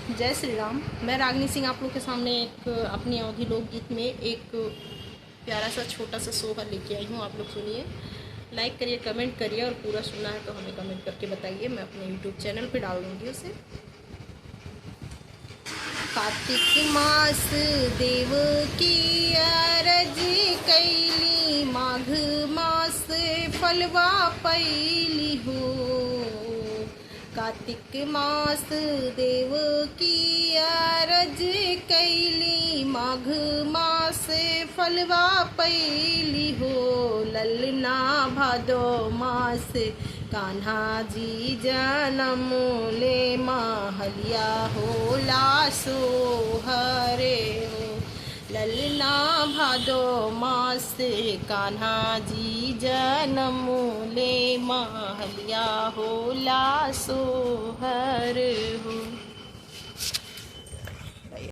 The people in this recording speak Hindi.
जय श्री राम। मैं रागनी सिंह आप लोग के सामने एक अपनी अवधि लोकगीत में एक प्यारा सा छोटा सा सोहा लेके आई हूँ। आप लोग सुनिए, लाइक करिए, कमेंट करिए और पूरा सुनना है तो हमें कमेंट करके बताइए। मैं अपने यूट्यूब चैनल पे डाल दूँगी उसे। कार्तिक मास देव की अरज कैली, माघ मास फलवा पैली हो। कार्तिक मास देव की अरज कैली, माघ मास फलवा पैली हो। ललना भादो मास कान्हा जी जनम ले, महलिया होला सोहरे हो। ललना भादो मास कान्हा जी जनम ले, महलिया होला सोहर हो।